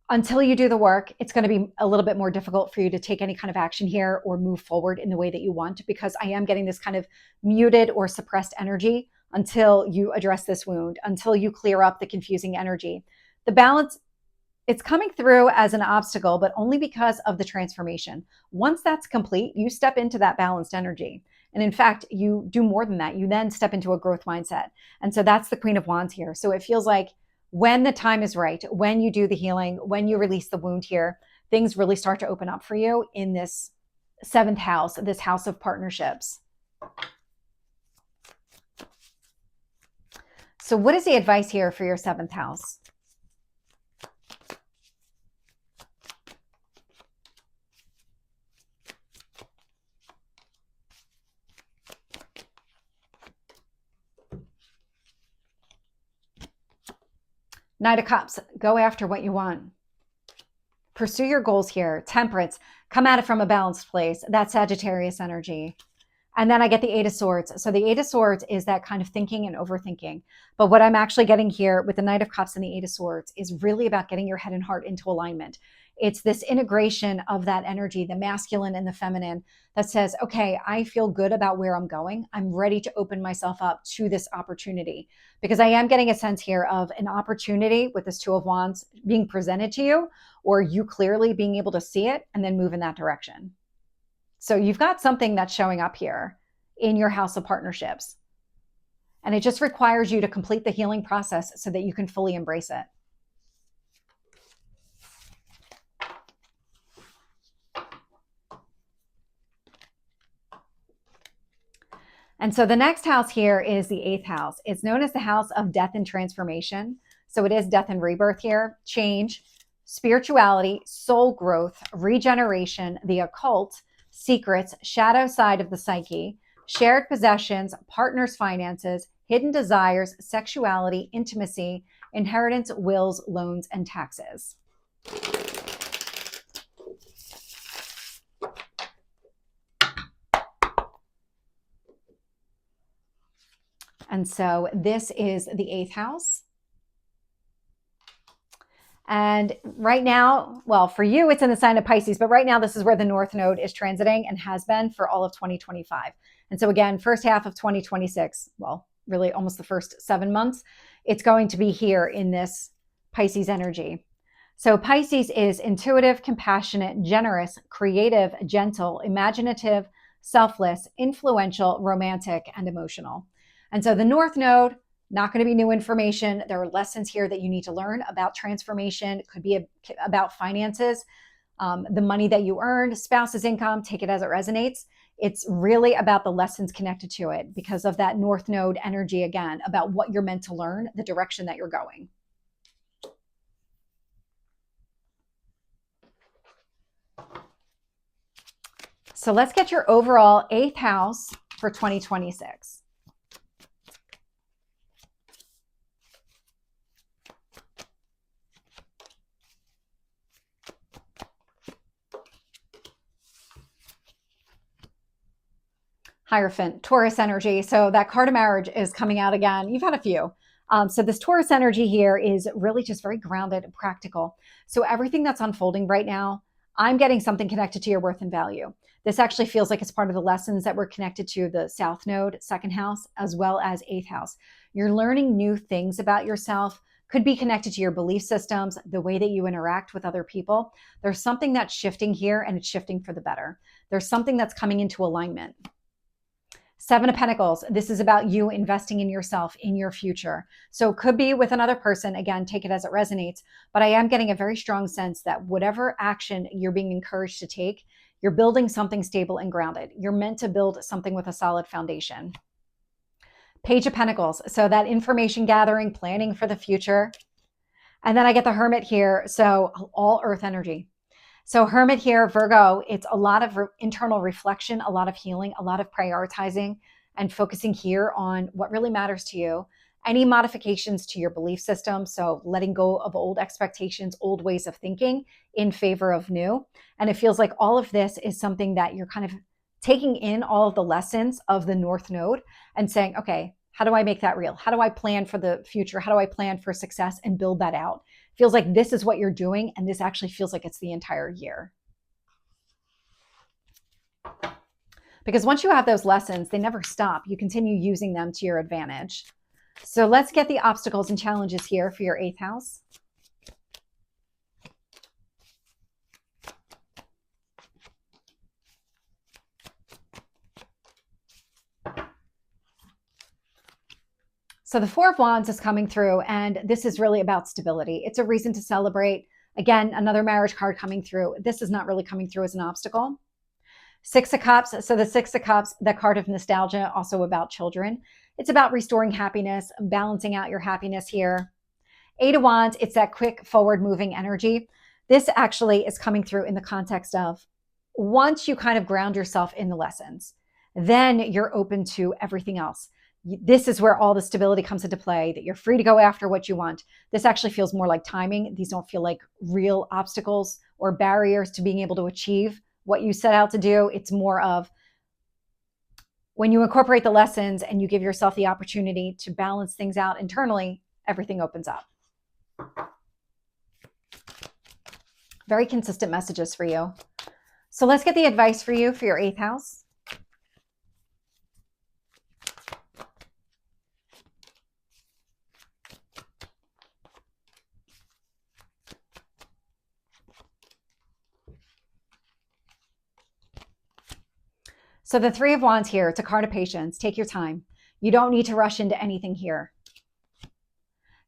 until you do the work, it's going to be a little bit more difficult for you to take any kind of action here or move forward in the way that you want, because I am getting this kind of muted or suppressed energy until you address this wound, until you clear up the confusing energy. The balance, it's coming through as an obstacle, but only because of the transformation. Once that's complete, you step into that balanced energy. And in fact, you do more than that. You then step into a growth mindset. And so that's the Queen of Wands here. So it feels like when the time is right, when you do the healing, when you release the wound here, things really start to open up for you in this 7th house, this house of partnerships. So what is the advice here for your 7th house? Knight of Cups, go after what you want. Pursue your goals here. Temperance, come at it from a balanced place. That's Sagittarius energy. And then I get the 8 of Swords. So the 8 of Swords is that kind of thinking and overthinking. But what I'm actually getting here with the Knight of Cups and the 8 of Swords is really about getting your head and heart into alignment. It's this integration of that energy, the masculine and the feminine, that says, okay, I feel good about where I'm going. I'm ready to open myself up to this opportunity, because I am getting a sense here of an opportunity with this 2 of Wands being presented to you, or you clearly being able to see it and then move in that direction. So you've got something that's showing up here in your house of partnerships. And it just requires you to complete the healing process so that you can fully embrace it. And so the next house here is the 8th house. It's known as the house of death and transformation. So it is death and rebirth here, change, spirituality, soul growth, regeneration, the occult, secrets, shadow side of the psyche, shared possessions, partners' finances, hidden desires, sexuality, intimacy, inheritance, wills, loans, and taxes. And so this is the 8th house. And right now, well, for you, it's in the sign of Pisces, but right now this is where the North Node is transiting and has been for all of 2025. And so again, first half of 2026, well, really almost the first 7 months, it's going to be here in this Pisces energy. So Pisces is intuitive, compassionate, generous, creative, gentle, imaginative, selfless, influential, romantic, and emotional. And so the North Node, not going to be new information. There are lessons here that you need to learn about transformation. It could be about finances, the money that you earned, spouse's income, take it as it resonates. It's really about the lessons connected to it because of that North Node energy, again, about what you're meant to learn, the direction that you're going. So let's get your overall 8th house for 2026. Hierophant, Taurus energy. So that card of marriage is coming out again. You've had a few. So this Taurus energy here is really just very grounded and practical. So everything that's unfolding right now, I'm getting something connected to your worth and value. This actually feels like it's part of the lessons that were connected to the South Node, 2nd house, as well as 8th house. You're learning new things about yourself. Could be connected to your belief systems, the way that you interact with other people. There's something that's shifting here, and it's shifting for the better. There's something that's coming into alignment. Seven of Pentacles. This is about you investing in yourself, in your future. So it could be with another person. Again, take it as it resonates. But I am getting a very strong sense that whatever action you're being encouraged to take, you're building something stable and grounded. You're meant to build something with a solid foundation. Page of Pentacles. So that information gathering, planning for the future. And then I get the Hermit here. So all earth energy. So Hermit here, Virgo, it's a lot of internal reflection, a lot of healing, a lot of prioritizing and focusing here on what really matters to you. Any modifications to your belief system. So letting go of old expectations, old ways of thinking in favor of new. And it feels like all of this is something that you're kind of taking in all of the lessons of the North Node and saying, okay, how do I make that real? How do I plan for the future? How do I plan for success and build that out? Feels like this is what you're doing, and this actually feels like it's the entire year. Because once you have those lessons, they never stop. You continue using them to your advantage. So let's get the obstacles and challenges here for your 8th house. So the Four of Wands is coming through, and this is really about stability. It's a reason to celebrate. Again, another marriage card coming through. This is not really coming through as an obstacle. Six of Cups. So the Six of Cups, the card of nostalgia, also about children. It's about restoring happiness, balancing out your happiness here. Eight of Wands, it's that quick forward moving energy. This actually is coming through in the context of once you kind of ground yourself in the lessons, then you're open to everything else. This is where all the stability comes into play, that you're free to go after what you want. This actually feels more like timing. These don't feel like real obstacles or barriers to being able to achieve what you set out to do. It's more of when you incorporate the lessons and you give yourself the opportunity to balance things out internally, everything opens up. Very consistent messages for you. So let's get the advice for you for your 8th house. So the Three of Wands here, it's a card of patience. Take your time. You don't need to rush into anything here.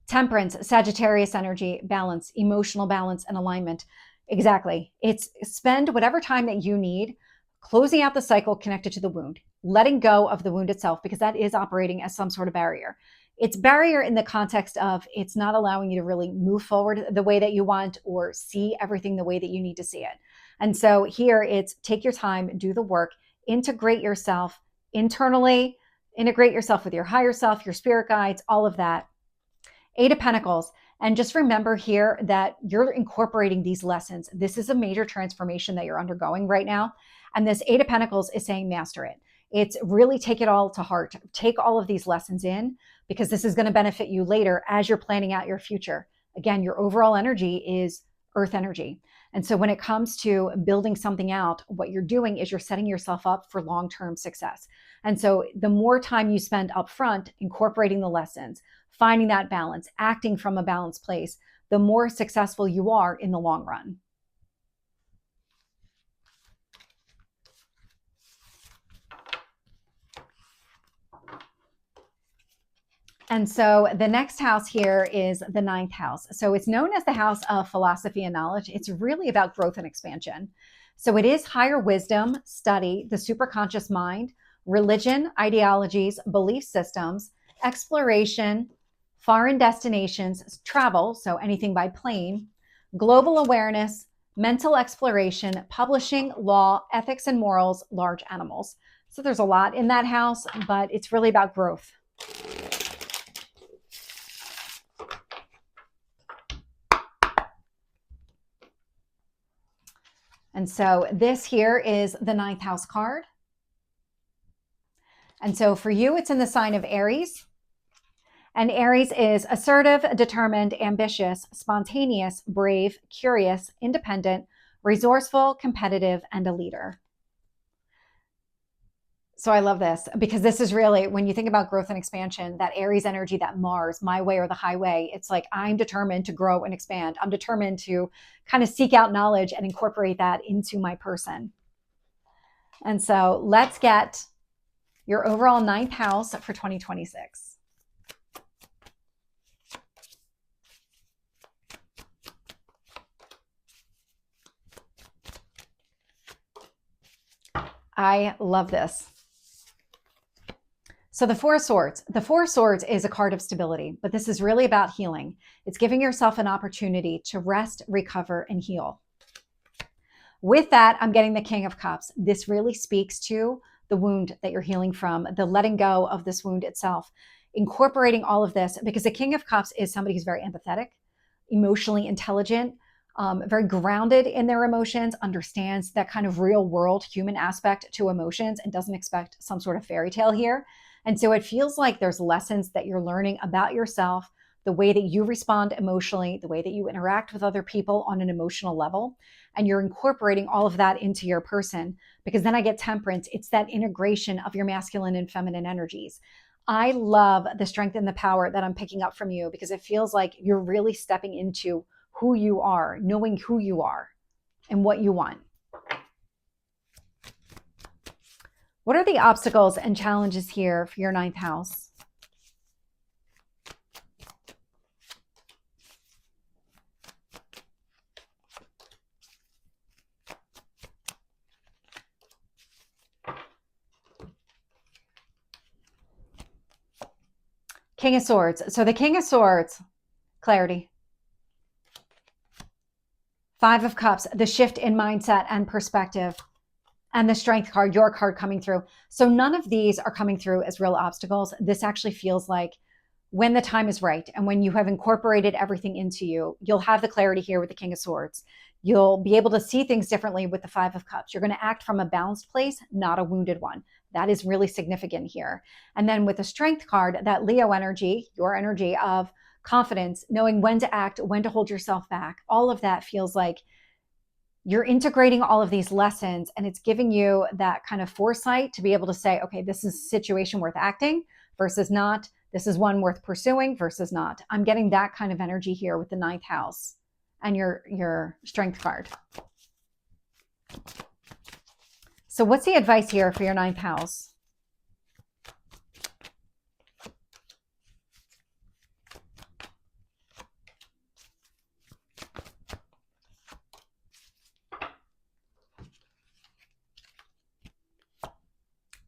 Temperance, Sagittarius energy, balance, emotional balance, and alignment. Exactly. It's spend whatever time that you need closing out the cycle connected to the wound, letting go of the wound itself, because that is operating as some sort of barrier. It's barrier in the context of it's not allowing you to really move forward the way that you want or see everything the way that you need to see it. And so here it's take your time, do the work, integrate yourself internally, integrate yourself with your higher self, your spirit guides, all of that. Eight of Pentacles. And just remember here that you're incorporating these lessons. This is a major transformation that you're undergoing right now. And this Eight of Pentacles is saying master it. It's really take it all to heart. Take all of these lessons in, because this is going to benefit you later as you're planning out your future. Again, your overall energy is earth energy. And so when it comes to building something out, what you're doing is you're setting yourself up for long-term success. And so the more time you spend up front incorporating the lessons, finding that balance, acting from a balanced place, the more successful you are in the long run. And so the next house here is the 9th house. So it's known as the house of philosophy and knowledge. It's really about growth and expansion. So it is higher wisdom, study, the superconscious mind, religion, ideologies, belief systems, exploration, foreign destinations, travel, so anything by plane, global awareness, mental exploration, publishing, law, ethics and morals, large animals. So there's a lot in that house, but it's really about growth. And so this here is the 9th house card. And so for you, it's in the sign of Aries. And Aries is assertive, determined, ambitious, spontaneous, brave, curious, independent, resourceful, competitive, and a leader. So I love this because this is really, when you think about growth and expansion, that Aries energy, that Mars, my way or the highway, it's like I'm determined to grow and expand. I'm determined to kind of seek out knowledge and incorporate that into my person. And so let's get your overall 9th house for 2026. I love this. So the Four of Swords. The Four of Swords is a card of stability, but this is really about healing. It's giving yourself an opportunity to rest, recover, and heal. With that, I'm getting the King of Cups. This really speaks to the wound that you're healing from, the letting go of this wound itself, incorporating all of this, because the King of Cups is somebody who's very empathetic, emotionally intelligent, very grounded in their emotions, understands that kind of real world human aspect to emotions, and doesn't expect some sort of fairy tale here. And so it feels like there's lessons that you're learning about yourself, the way that you respond emotionally, the way that you interact with other people on an emotional level. And you're incorporating all of that into your person, because then I get Temperance. It's that integration of your masculine and feminine energies. I love the strength and the power that I'm picking up from you, because it feels like you're really stepping into who you are, knowing who you are and what you want. What are the obstacles and challenges here for your 9th house? King of Swords. So the King of Swords, clarity. 5 of Cups, the shift in mindset and perspective. And the Strength card, your card coming through. So none of these are coming through as real obstacles. This actually feels like when the time is right and when you have incorporated everything into you, you'll have the clarity here with the King of Swords. You'll be able to see things differently with the 5 of Cups. You're going to act from a balanced place, not a wounded one. That is really significant here. And then with the Strength card, that Leo energy, your energy of confidence, knowing when to act, when to hold yourself back, all of that feels like you're integrating all of these lessons, and it's giving you that kind of foresight to be able to say, okay, this is a situation worth acting versus not. This is one worth pursuing versus not. I'm getting that kind of energy here with the 9th house and your Strength card. So what's the advice here for your 9th house?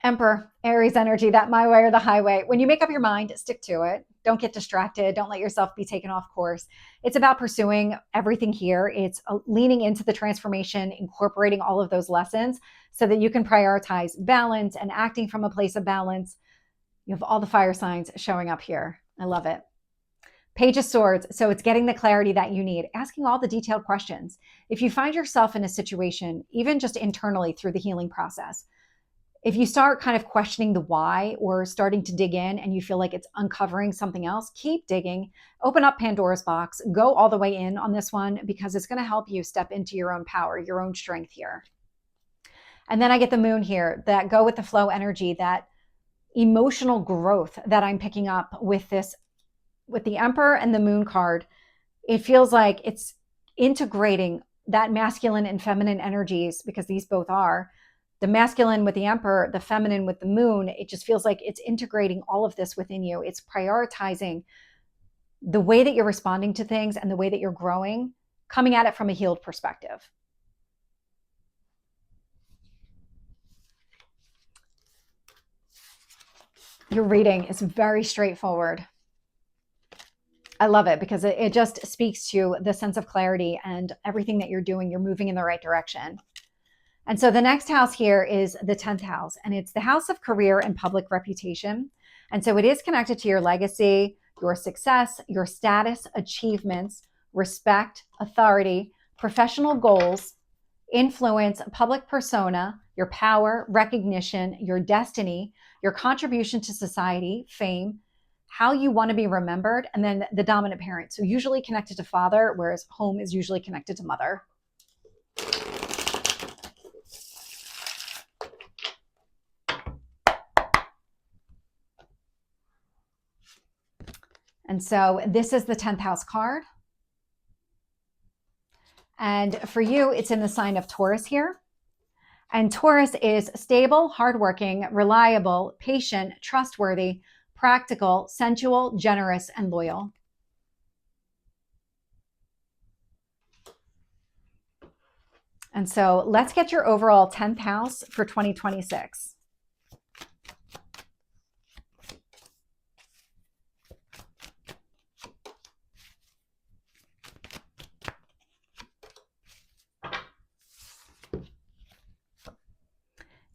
Emperor, Aries energy, that my way or the highway. When you make up your mind, stick to it. Don't get distracted. Don't let yourself be taken off course. It's about pursuing everything here. It's leaning into the transformation, incorporating all of those lessons so that you can prioritize balance and acting from a place of balance. You have all the fire signs showing up here. I love it. Page of Swords. So it's getting the clarity that you need, asking all the detailed questions. If you find yourself in a situation, even just internally through the healing process, if you start kind of questioning the why or starting to dig in and you feel like it's uncovering something else, keep digging, open up Pandora's box, go all the way in on this one, because it's going to help you step into your own power, your own strength here. And then I get the Moon here, that go with the flow energy, that emotional growth that I'm picking up with this, with the Emperor and the Moon card. It feels like it's integrating that masculine and feminine energies, because these both are. The masculine with the Emperor, the feminine with the Moon. It just feels like it's integrating all of this within you. It's prioritizing the way that you're responding to things and the way that you're growing, coming at it from a healed perspective. Your reading is very straightforward. I love it because it just speaks to the sense of clarity and everything that you're doing. You're moving in the right direction. And so the next house here is the 10th house, and it's the house of career and public reputation. And so it is connected to your legacy, your success, your status, achievements, respect, authority, professional goals, influence, public persona, your power, recognition, your destiny, your contribution to society, fame, how you want to be remembered, and then the dominant parent. So usually connected to father, whereas home is usually connected to mother. And so this is the 10th house card. And for you, it's in the sign of Taurus here. And Taurus is stable, hardworking, reliable, patient, trustworthy, practical, sensual, generous, and loyal. And so let's get your overall 10th house for 2026.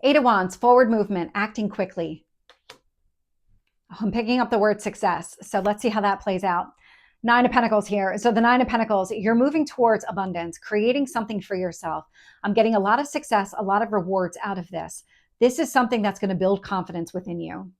Eight of Wands, forward movement, acting quickly. I'm picking up the word success. So let's see how that plays out. Nine of Pentacles here. So the Nine of Pentacles, you're moving towards abundance, creating something for yourself. I'm getting a lot of success, a lot of rewards out of this. This is something that's going to build confidence within you.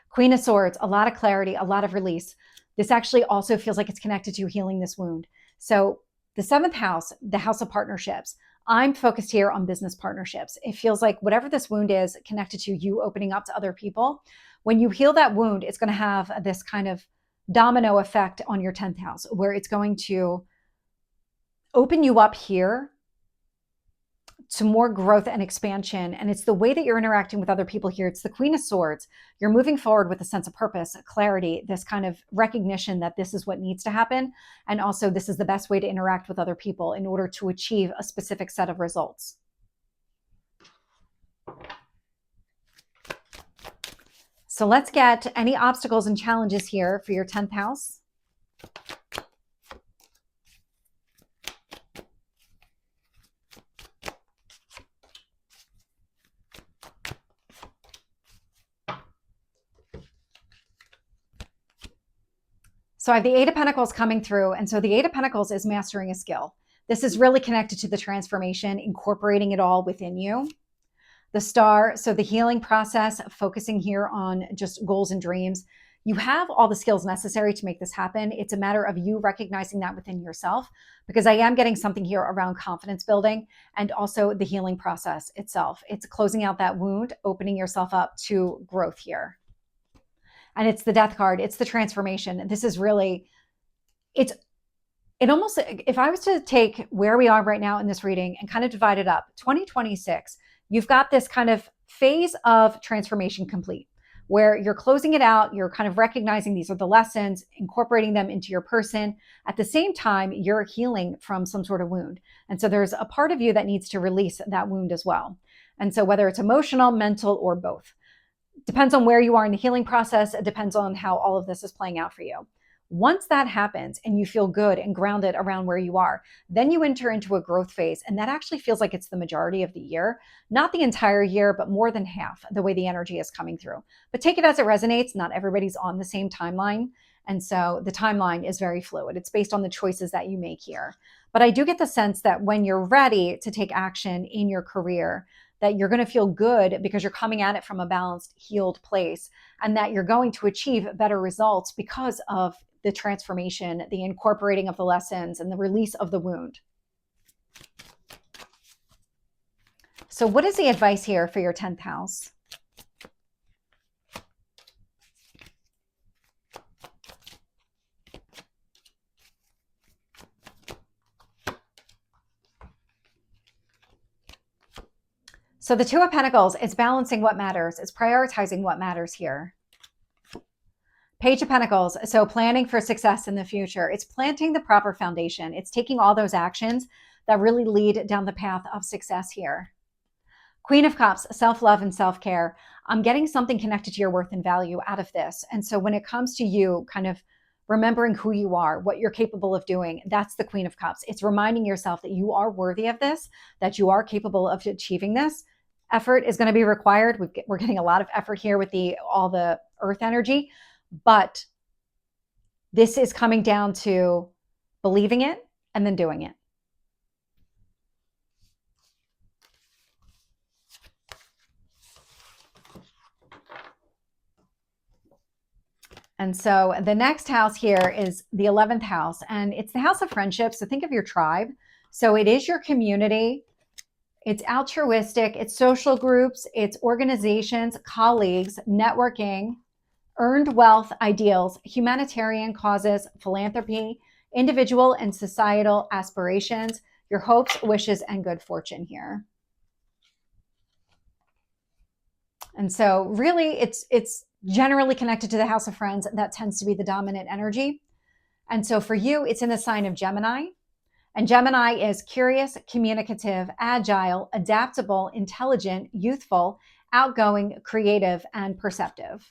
Queen of Swords, a lot of clarity, a lot of release. This actually also feels like it's connected to healing this wound. So the 7th house, the house of partnerships. I'm focused here on business partnerships. It feels like whatever this wound is connected to you opening up to other people. When you heal that wound, it's going to have this kind of domino effect on your 10th house, where it's going to open you up here to more growth and expansion. And it's the way that you're interacting with other people here. It's the Queen of Swords. You're moving forward with a sense of purpose, clarity, this kind of recognition that this is what needs to happen. And also this is the best way to interact with other people in order to achieve a specific set of results. So let's get any obstacles and challenges here for your 10th house. So I have the Eight of Pentacles coming through. And so the Eight of Pentacles is mastering a skill. This is really connected to the transformation, incorporating it all within you. The Star, so the healing process, focusing here on just goals and dreams. You have all the skills necessary to make this happen. It's a matter of you recognizing that within yourself, because I am getting something here around confidence building and also the healing process itself. It's closing out that wound, opening yourself up to growth here. And it's the Death card. It's the transformation. This is really, it almost, if I was to take where we are right now in this reading and kind of divide it up, 2026, you've got this kind of phase of transformation complete, where you're closing it out. You're kind of recognizing these are the lessons, incorporating them into your person. At the same time, you're healing from some sort of wound. And so there's a part of you that needs to release that wound as well. And so whether it's emotional, mental, or both, depends on where you are in the healing process. It depends on how all of this is playing out for you. Once that happens and you feel good and grounded around where you are, then you enter into a growth phase. And that actually feels like it's the majority of the year, not the entire year, but more than half the way the energy is coming through. But take it as it resonates. Not everybody's on the same timeline. And so the timeline is very fluid. It's based on the choices that you make here. But I do get the sense that when you're ready to take action in your career, that you're going to feel good because you're coming at it from a balanced, healed place, and that you're going to achieve better results because of the transformation, the incorporating of the lessons, and the release of the wound. So what is the advice here for your 10th house? So the Two of Pentacles is balancing what matters. It's prioritizing what matters here. Page of Pentacles, so planning for success in the future. It's planting the proper foundation. It's taking all those actions that really lead down the path of success here. Queen of Cups, self-love and self-care. I'm getting something connected to your worth and value out of this. And so when it comes to you kind of remembering who you are, what you're capable of doing, that's the Queen of Cups. It's reminding yourself that you are worthy of this, that you are capable of achieving this. Effort is going to be required. We're getting a lot of effort here with all the earth energy, but this is coming down to believing it and then doing it. And so the next house here is the 11th house, and it's the house of friendship. So think of your tribe. So it is your community. It's altruistic, it's social groups, it's organizations, colleagues, networking, earned wealth, ideals, humanitarian causes, philanthropy, individual and societal aspirations, your hopes, wishes, and good fortune here. And so really it's generally connected to the House of Friends. That tends to be the dominant energy. And so for you, it's in the sign of Gemini. And Gemini is curious, communicative, agile, adaptable, intelligent, youthful, outgoing, creative, and perceptive.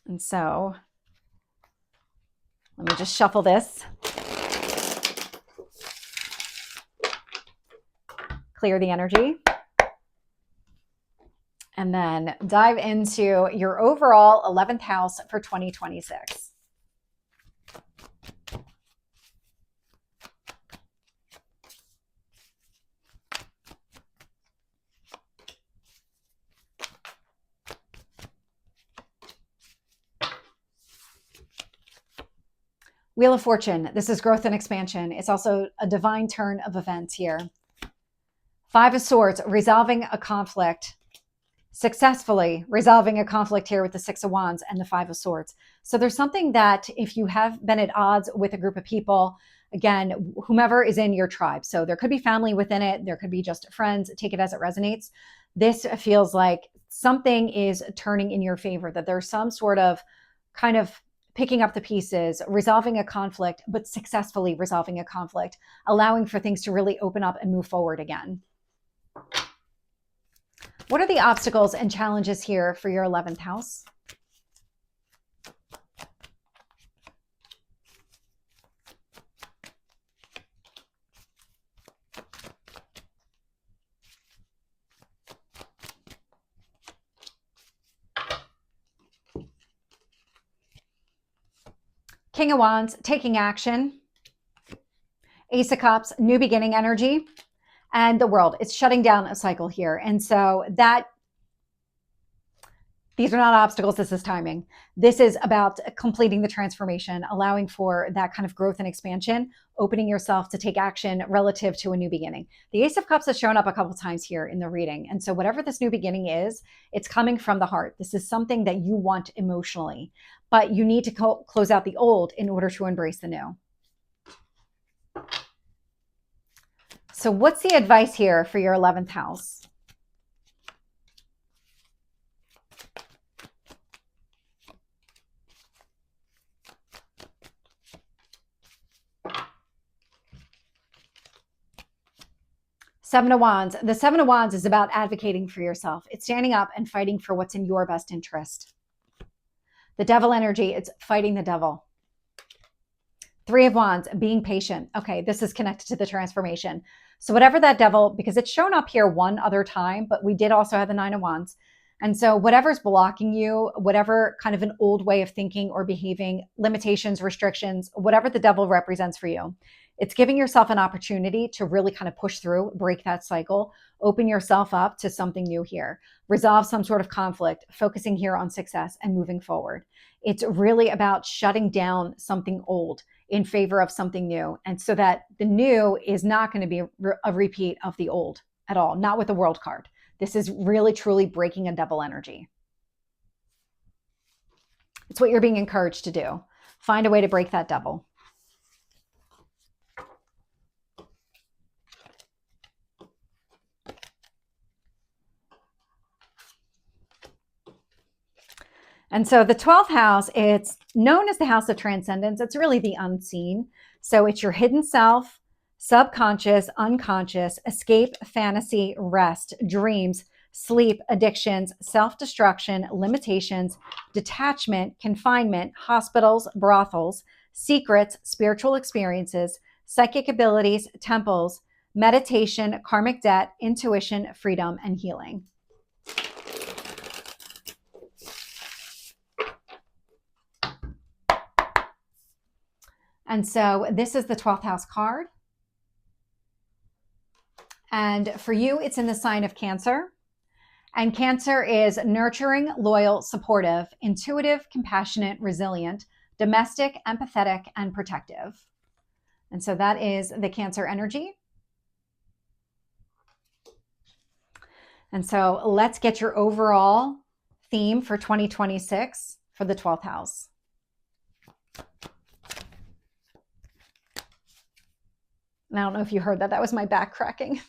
And so let me just shuffle this. Clear the energy. And then dive into your overall 11th house for 2026. Wheel of Fortune. This is growth and expansion. It's also a divine turn of events here. Five of Swords, resolving a conflict, successfully resolving a conflict here with the Six of Wands and the Five of Swords. So there's something that if you have been at odds with a group of people, again, whomever is in your tribe. So there could be family within it. There could be just friends. Take it as it resonates. This feels like something is turning in your favor, that there's some sort of kind of picking up the pieces, resolving a conflict, but successfully resolving a conflict, allowing for things to really open up and move forward again. What are the obstacles and challenges here for your 11th house? King of Wands, taking action. Ace of Cups, new beginning energy. And the World, it's shutting down a cycle here. And so these are not obstacles, this is timing. This is about completing the transformation, allowing for that kind of growth and expansion, opening yourself to take action relative to a new beginning. The Ace of Cups has shown up a couple times here in the reading. And so whatever this new beginning is, it's coming from the heart. This is something that you want emotionally, but you need to close out the old in order to embrace the new. So what's the advice here for your 11th house? Seven of Wands. The Seven of Wands is about advocating for yourself. It's standing up and fighting for what's in your best interest. The Devil energy, it's fighting the devil. Three of Wands, being patient. Okay, this is connected to the transformation. So whatever that devil, because it's shown up here one other time, but we did also have the Nine of Wands. And so whatever's blocking you, whatever kind of an old way of thinking or behaving, limitations, restrictions, whatever the devil represents for you, it's giving yourself an opportunity to really kind of push through, break that cycle, open yourself up to something new here, resolve some sort of conflict, focusing here on success and moving forward. It's really about shutting down something old in favor of something new. And so that the new is not going to be a repeat of the old at all, not with the World card. This is really, truly breaking a devil energy. It's what you're being encouraged to do. Find a way to break that devil. And so the 12th house, it's known as the house of transcendence. It's really the unseen. So it's your hidden self, subconscious, unconscious, escape, fantasy, rest, dreams, sleep, addictions, self-destruction, limitations, detachment, confinement, hospitals, brothels, secrets, spiritual experiences, psychic abilities, temples, meditation, karmic debt, intuition, freedom, and healing. And so this is the 12th house card. And for you, it's in the sign of Cancer. And Cancer is nurturing, loyal, supportive, intuitive, compassionate, resilient, domestic, empathetic, and protective. And so that is the Cancer energy. And so let's get your overall theme for 2026 for the 12th house. And I don't know if you heard that. That was my back cracking.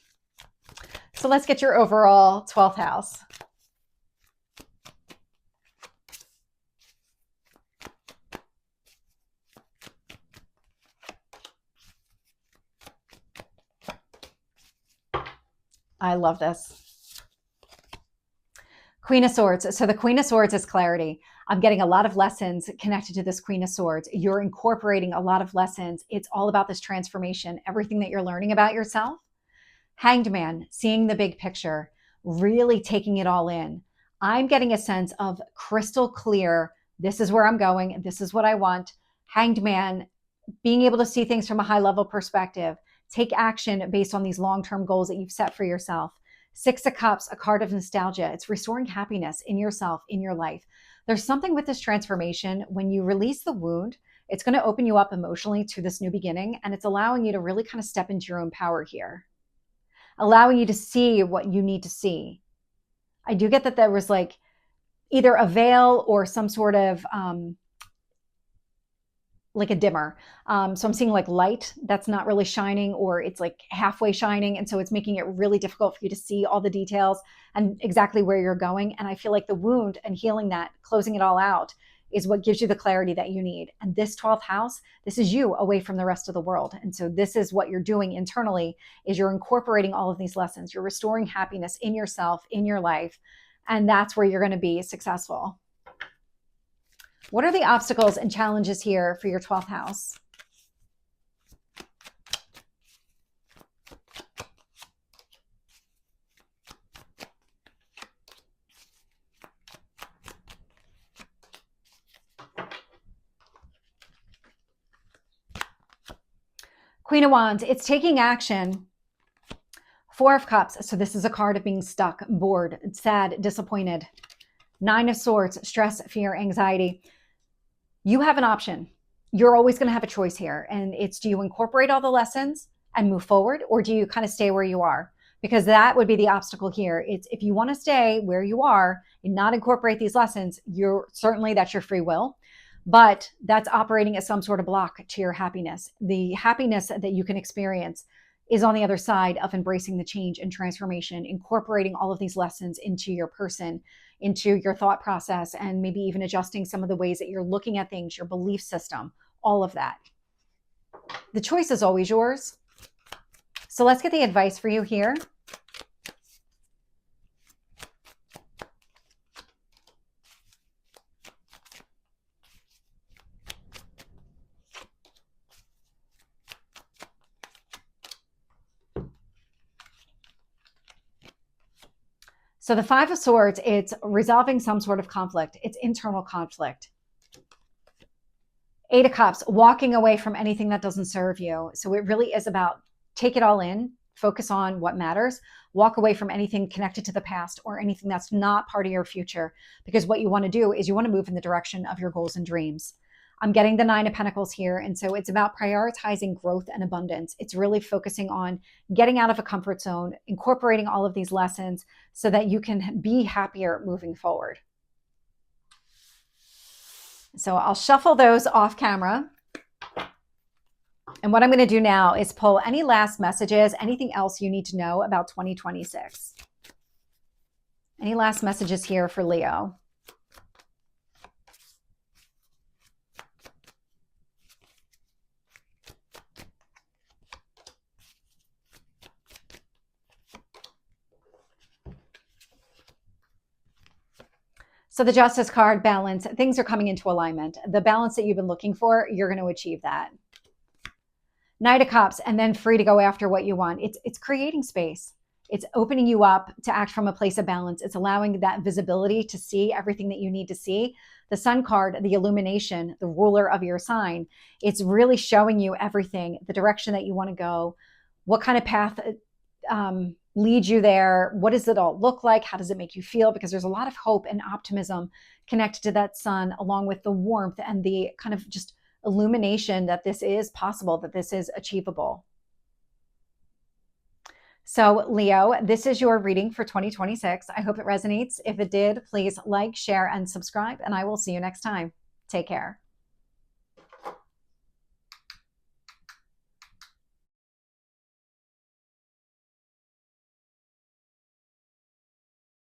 So let's get your overall 12th house. I love this. Queen of Swords. So the Queen of Swords is clarity. I'm getting a lot of lessons connected to this Queen of Swords. You're incorporating a lot of lessons. It's all about this transformation, everything that you're learning about yourself. Hanged Man, seeing the big picture, really taking it all in. I'm getting a sense of crystal clear. This is where I'm going. This is what I want. Hanged Man, being able to see things from a high level perspective. Take action based on these long-term goals that you've set for yourself. Six of Cups, a card of nostalgia. It's restoring happiness in yourself, in your life. There's something with this transformation. When you release the wound, it's going to open you up emotionally to this new beginning, and it's allowing you to really kind of step into your own power here, allowing you to see what you need to see. I do get that there was like either a veil or some sort of like a dimmer. So I'm seeing like light that's not really shining, or it's like halfway shining. And so it's making it really difficult for you to see all the details and exactly where you're going. And I feel like the wound and healing that, closing it all out, is what gives you the clarity that you need. And this 12th house, this is you away from the rest of the world. And so this is what you're doing internally, is you're incorporating all of these lessons. You're restoring happiness in yourself, in your life. And that's where you're going to be successful. What are the obstacles and challenges here for your 12th house? Queen of Wands, it's taking action. Four of Cups, so this is a card of being stuck, bored, sad, disappointed. Nine of Swords, stress, fear, anxiety. You have an option. You're always going to have a choice here. And it's, do you incorporate all the lessons and move forward, or do you kind of stay where you are? Because that would be the obstacle here. It's, if you want to stay where you are and not incorporate these lessons, that's your free will. But that's operating as some sort of block to your happiness. The happiness that you can experience is on the other side of embracing the change and transformation, incorporating all of these lessons into your person, into your thought process, and maybe even adjusting some of the ways that you're looking at things, your belief system, all of that. The choice is always yours. So let's get the advice for you here. So the Five of Swords, it's resolving some sort of conflict. It's internal conflict. Eight of Cups, walking away from anything that doesn't serve you. So it really is about take it all in, focus on what matters, walk away from anything connected to the past or anything that's not part of your future. Because what you want to do is you want to move in the direction of your goals and dreams. I'm getting the Nine of Pentacles here. And so it's about prioritizing growth and abundance. It's really focusing on getting out of a comfort zone, incorporating all of these lessons so that you can be happier moving forward. So I'll shuffle those off camera. And what I'm going to do now is pull any last messages, anything else you need to know about 2026. Any last messages here for Leo? So the Justice card, balance, things are coming into alignment. The balance that you've been looking for, you're going to achieve that. Knight of Cups, and then free to go after what you want. It's creating space. It's opening you up to act from a place of balance. It's allowing that visibility to see everything that you need to see. The Sun card, the illumination, the ruler of your sign, it's really showing you everything, the direction that you want to go, what kind of path lead you there. What does it all look like? How does it make you feel? Because there's a lot of hope and optimism connected to that sun, along with the warmth and the kind of just illumination that this is possible, that this is achievable. So, Leo, this is your reading for 2026. I hope it resonates. If it did, please like, share, and subscribe, and I will see you next time. Take care.